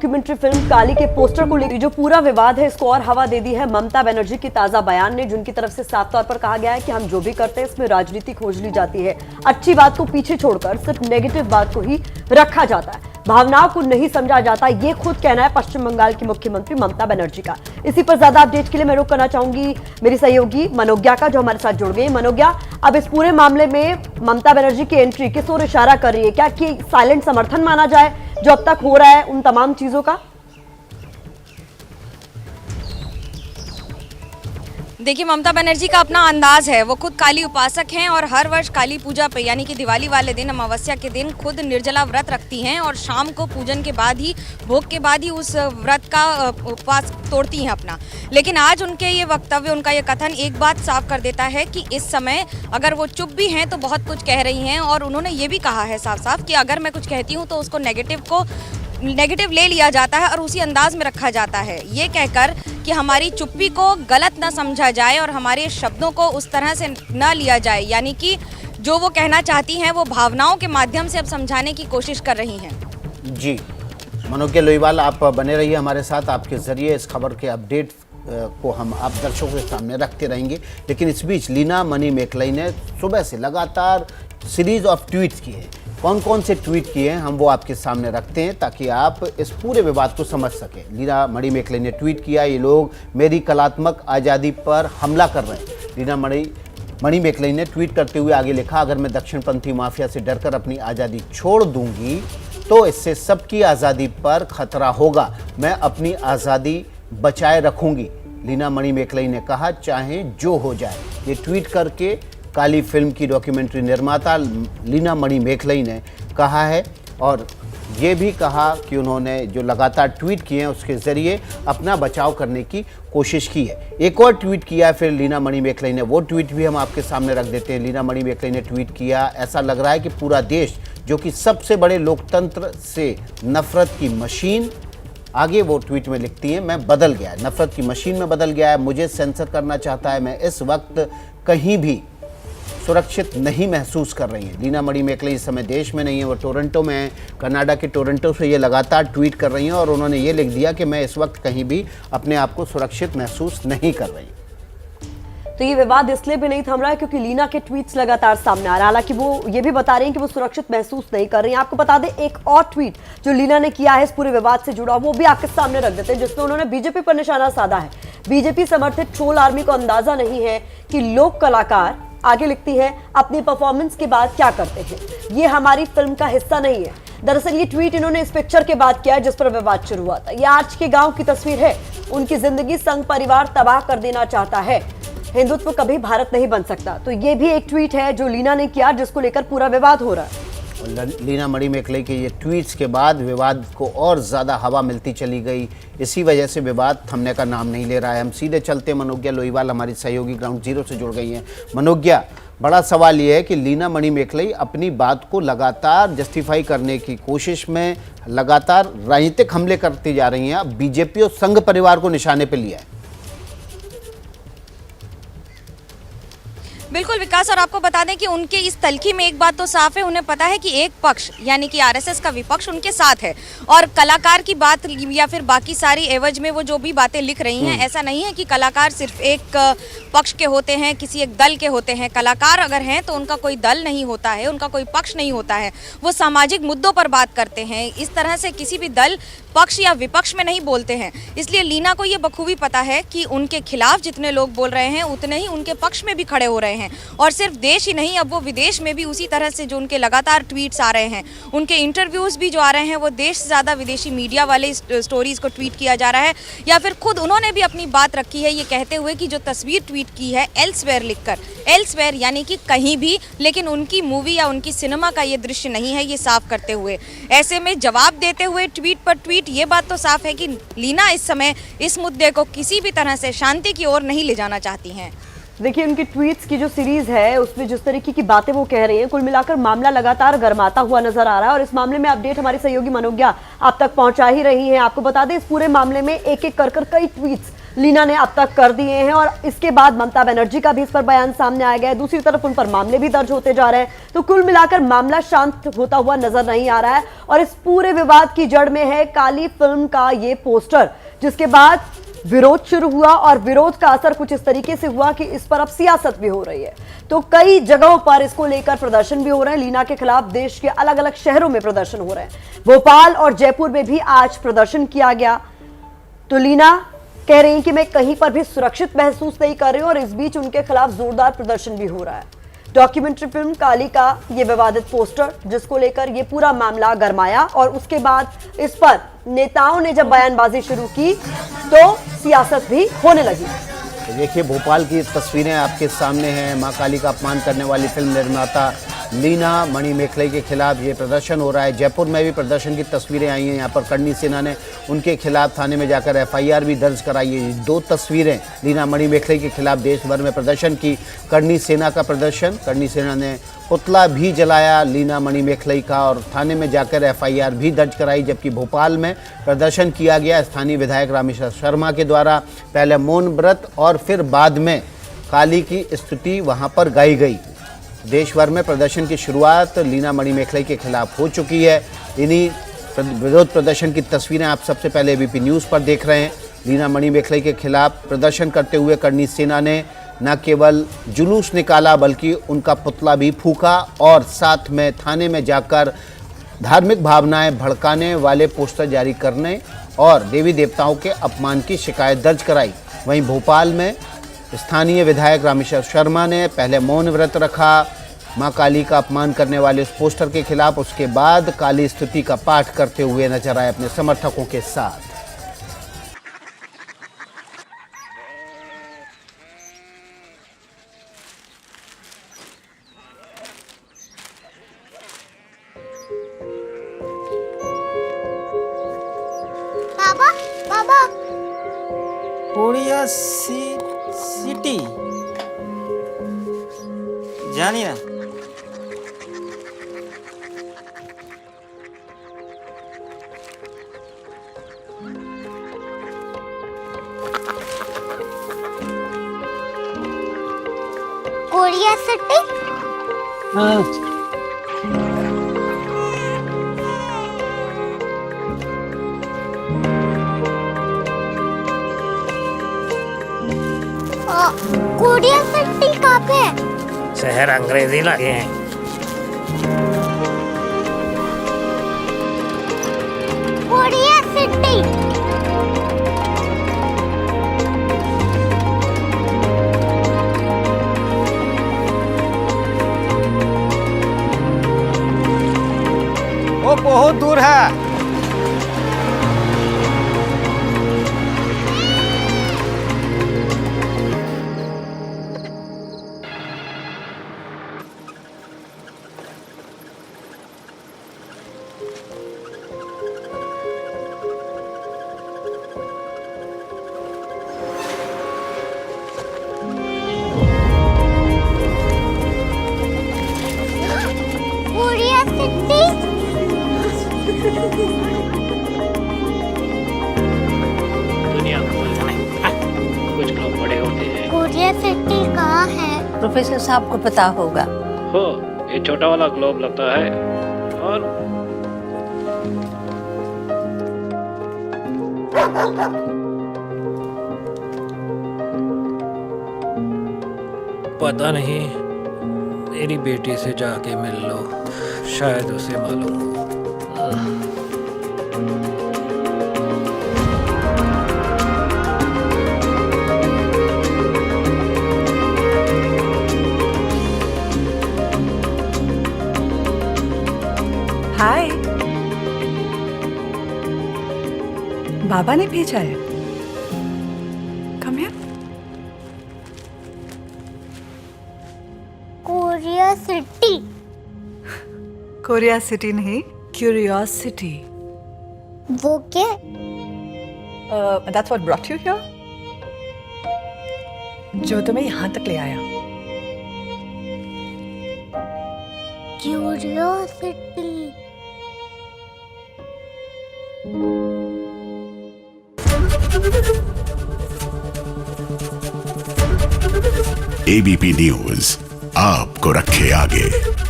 Documentary film काली के poster को लेकर जो पूरा विवाद है, इसको और हवा दे दी है ममता बनर्जी की ताजा बयान ने, जिनकी तरफ से साफ तौर पर कहा गया है कि हम जो भी करते हैं इसमें राजनीति खोज ली जाती है। अच्छी बात को पीछे छोड़कर सिर्फ नेगेटिव बात को ही रखा जाता है, भावनाओं को नहीं समझा जाता। ये खुद कहना है पश्चिम बंगाल की मुख्यमंत्री ममता बनर्जी का। इसी पर ज्यादा अपडेट के लिए मैं रुक करना चाहूंगी मेरी सहयोगी मनोज्ञा का, जो हमारे साथ जुड़ गई। मनोज्ञा, अब इस पूरे मामले में ममता बनर्जी की एंट्री किस ओर इशारा कर रही है? क्या कि साइलेंट समर्थन माना जाए जो अब तक हो रहा है उन तमाम चीजों का? देखिए, ममता बनर्जी का अपना अंदाज है। वो खुद काली उपासक हैं और हर वर्ष काली पूजा पे यानी कि दिवाली वाले दिन, अमावस्या के दिन खुद निर्जला व्रत रखती हैं और शाम को पूजन के बाद ही, भोग के बाद ही उस व्रत का उपवास तोड़ती हैं अपना। लेकिन आज उनके ये वक्तव्य, उनका ये कथन एक बात साफ कर देता है कि इस समय अगर वो चुप भी हैं तो बहुत कुछ कह रही हैं। और उन्होंने ये भी कहा है साफ साफ कि अगर मैं कुछ कहती हूँ तो उसको नेगेटिव ले लिया जाता है और उसी अंदाज में रखा जाता है, ये कहकर कि हमारी चुप्पी को गलत न समझा जाए और हमारे शब्दों को उस तरह से न लिया जाए। यानी कि जो वो कहना चाहती हैं वो भावनाओं के माध्यम से अब समझाने की कोशिश कर रही हैं। जी, मनोज्ञा लोईवाल, आप बने रहिए हमारे साथ। आपके जरिए इस खबर के अपडेट को हम आप दर्शकों के सामने रखते रहेंगे। लेकिन इस बीच लीना मणिमेखलाई ने सुबह से लगातार सीरीज ऑफ ट्वीट्स किए हैं। कौन कौन से ट्वीट किए हैं हम वो आपके सामने रखते हैं ताकि आप इस पूरे विवाद को समझ सकें। लीना मणिमेखलाई ने ट्वीट किया, ये लोग मेरी कलात्मक आज़ादी पर हमला कर रहे हैं। लीना मणिमेखलाई ने ट्वीट करते हुए आगे लिखा, अगर मैं दक्षिणपंथी माफिया से डरकर अपनी आज़ादी छोड़ दूंगी तो इससे सबकी आज़ादी पर खतरा होगा। मैं अपनी आज़ादी बचाए रखूंगी। लीना मणिमेखलाई ने कहा, चाहे जो हो जाए। ये ट्वीट करके काली फिल्म की डॉक्यूमेंट्री निर्माता लीना मणिमेखलाई ने कहा है और ये भी कहा कि उन्होंने जो लगातार ट्वीट किए हैं उसके ज़रिए अपना बचाव करने की कोशिश की है। एक और ट्वीट किया है फिर लीना मणिमेखलाई ने, वो ट्वीट भी हम आपके सामने रख देते हैं। लीना मणिमेखलाई ने ट्वीट किया, ऐसा लग रहा है कि पूरा देश, जो कि सबसे बड़े लोकतंत्र से नफरत की मशीन, आगे वो ट्वीट में लिखती है, मैं बदल गया है, नफरत की मशीन में बदल गया है, मुझे सेंसर करना चाहता है, मैं इस वक्त कहीं भी सुरक्षित नहीं महसूस कर रही हैं। लीना मणिमेखलाई इस समय देश में नहीं है, वो टोरंटो में है। कनाडा के टोरंटो से ये लगातार ट्वीट कर रही हैं और उन्होंने ये लिख दिया कि मैं इस वक्त कहीं भी अपने आप को सुरक्षित महसूस नहीं कर रही। तो ये विवाद इसलिए भी नहीं थम रहा है क्योंकि लीना के ट्वीट्स लगातार सामने आ रहा है। हालांकि वो ये भी बता रही हैं कि वो सुरक्षित महसूस नहीं कर रही हैं। आपको बता दें, एक और ट्वीट जो लीना ने किया है इस पूरे विवाद से जुड़ा, वो भी आपके सामने रख देते हैं, जिसमें उन्होंने बीजेपी पर निशाना साधा है। बीजेपी समर्थित ट्रोल आर्मी को अंदाजा नहीं है कि लोक कलाकार, आगे लिखती है, अपनी परफॉर्मेंस के बाद क्या करते हैं, ये हमारी फिल्म का हिस्सा नहीं है। दरअसल ये ट्वीट इन्होंने इस पिक्चर के बाद किया जिस पर विवाद शुरू हुआ था। ये आज के गांव की तस्वीर है। उनकी जिंदगी संघ परिवार तबाह कर देना चाहता है, हिंदुत्व कभी भारत नहीं बन सकता। तो ये भी एक ट्वीट है जो लीना ने किया, जिसको लेकर पूरा विवाद हो रहा है। लीना मणिमेखलाई के ये ट्वीट्स के बाद विवाद को और ज़्यादा हवा मिलती चली गई। इसी वजह से विवाद थमने का नाम नहीं ले रहा है। हम सीधे चलते मनोज्ञा लोईवाल हमारी सहयोगी ग्राउंड जीरो से जुड़ गई हैं। मनोज्ञा, बड़ा सवाल ये है कि लीना मणिमेखलाई अपनी बात को लगातार जस्टिफाई करने की कोशिश में लगातार राजनीतिक हमले करती जा रही हैं। अब बीजेपी और संघ परिवार को निशाने पर लिया है। बिल्कुल विकास, और आपको बता दें कि उनके इस तलखी में एक बात तो साफ है, उन्हें पता है कि एक पक्ष यानी कि आरएसएस का विपक्ष उनके साथ है और कलाकार की बात या फिर बाकी सारी एवज में वो जो भी बातें लिख रही हैं, ऐसा नहीं है कि कलाकार सिर्फ एक पक्ष के होते हैं, किसी एक दल के होते हैं। कलाकार अगर हैं तो उनका कोई दल नहीं होता है, उनका कोई पक्ष नहीं होता है, वो सामाजिक मुद्दों पर बात करते हैं। इस तरह से किसी भी दल, पक्ष या विपक्ष में नहीं बोलते हैं। इसलिए लीना को ये बखूबी पता है कि उनके खिलाफ जितने लोग बोल रहे हैं उतने ही उनके पक्ष में भी खड़े हो रहे हैं। और सिर्फ देश ही नहीं, अब वो विदेश में भी उसी तरह से जो उनके लगातार ट्वीट्स आ रहे हैं, उनके इंटरव्यूज़ भी जो आ रहे हैं, वो देश से ज़्यादा विदेशी मीडिया वाले स्टोरीज़ को ट्वीट किया जा रहा है। या फिर खुद उन्होंने भी अपनी बात रखी है ये कहते हुए कि जो तस्वीर ट्वीट की है एल्सवेयर लिखकर, एल्सवेयर यानी कि कहीं भी, लेकिन उनकी मूवी या उनकी सिनेमा का ये दृश्य नहीं है, ये साफ करते हुए। ऐसे में जवाब देते हुए ट्वीट पर ट्वीट, ये बात तो साफ है कि लीना इस समय इस मुद्दे को किसी भी तरह से शांति की ओर नहीं ले जाना चाहती हैं। देखिए, उनकी ट्वीट्स की जो सीरीज है उसमें जिस तरीके की बातें वो कह रही हैं, कुल मिलाकर मामला लगातार गर्माता हुआ नजर आ रहा है। और इस मामले में अपडेट हमारी सहयोगी मनोज्ञा आप तक पहुंचा ही रही है। आपको बता दें, इस पूरे मामले में एक एक कर कई ट्वीट्स लीना ने अब तक कर दिए हैं और इसके बाद ममता बनर्जी का भी इस पर बयान सामने आया गया है। दूसरी तरफ उन पर मामले भी दर्ज होते जा रहे हैं। तो कुल मिलाकर मामला शांत होता हुआ नजर नहीं आ रहा है और इस पूरे विवाद की जड़ में है काली फिल्म का ये पोस्टर, जिसके बाद विरोध शुरू हुआ और विरोध का असर कुछ इस तरीके से हुआ कि इस पर अब सियासत भी हो रही है। तो कई जगहों पर इसको लेकर प्रदर्शन भी हो रहे हैं। लीना के खिलाफ देश के अलग अलग शहरों में प्रदर्शन हो रहे हैं। भोपाल और जयपुर में भी आज प्रदर्शन किया गया। तो लीना कह रही हैं कि मैं कहीं पर भी सुरक्षित महसूस नहीं कर रही हूं और इस बीच उनके खिलाफ जोरदार प्रदर्शन भी हो रहा है। डॉक्यूमेंट्री फिल्म काली का ये विवादित पोस्टर, जिसको लेकर ये पूरा मामला गरमाया और उसके बाद इस पर नेताओं ने जब बयानबाजी शुरू की तो सियासत भी होने लगी। देखिए, भोपाल की तस्वीरें आपके सामने हैं। मां काली का अपमान करने वाली फिल्म निर्माता लीना मणिमेखलाई के खिलाफ ये प्रदर्शन हो रहा है। जयपुर में भी प्रदर्शन की तस्वीरें आई हैं। यहाँ पर करणी सेना ने उनके खिलाफ थाने में जाकर एफआईआर भी दर्ज कराई है। दो तस्वीरें लीना मणिमेखलाई के खिलाफ देश भर में प्रदर्शन की। करणी सेना का प्रदर्शन, करणी सेना ने पुतला भी जलाया लीना मणिमेखलाई का और थाने में जाकर एफआईआर भी दर्ज कराई। जबकि भोपाल में प्रदर्शन किया गया स्थानीय विधायक रामेश्वर शर्मा के द्वारा। पहले मौन व्रत और फिर बाद में काली की स्तुति वहाँ पर गाई गई। देश भर में प्रदर्शन की शुरुआत लीना मणिमेखलाई के खिलाफ हो चुकी है। इन्हीं विरोध प्रदर्शन की तस्वीरें आप सबसे पहले एबीपी न्यूज़ पर देख रहे हैं। लीना मणिमेखलाई के खिलाफ प्रदर्शन करते हुए करणी सेना ने न केवल जुलूस निकाला बल्कि उनका पुतला भी फूंका और साथ में थाने में जाकर धार्मिक भावनाएं भड़काने वाले पोस्टर जारी करने और देवी देवताओं के अपमान की शिकायत दर्ज कराई। वहीं भोपाल में स्थानीय विधायक रामेश्वर शर्मा ने पहले मौन व्रत रखा मां काली का अपमान करने वाले उस पोस्टर के खिलाफ। उसके बाद काली स्तुति का पाठ करते हुए नजर आए अपने समर्थकों के साथ। बाबा बाबा कोरिया सिटी जानी ना कोरिया सिटी। कोरिया सिटी कहाँ पे है? शहर अंग्रेजी लगे हैं। Korea city. वो बहुत दूर है। Korea city. दुनिया को कुछ लोग बड़े होते हैं। कोरिया सिटी कहाँ है? प्रोफेसर साहब को पता होगा। हो, ये छोटा वाला ग्लोब लगता है और पता नहीं, मेरी बेटी से जाके मिल लो, शायद उसे मालूम हो। हाय, बाबा ने भेजा है। Come here. Korea city. Korea city नहीं, क्यूरियोसिटी। वो क्या? That's what brought you here, जो तुम्हें यहाँ तक ले आया। क्यूरियोसिटी। एबीपी न्यूज आपको रखे आगे।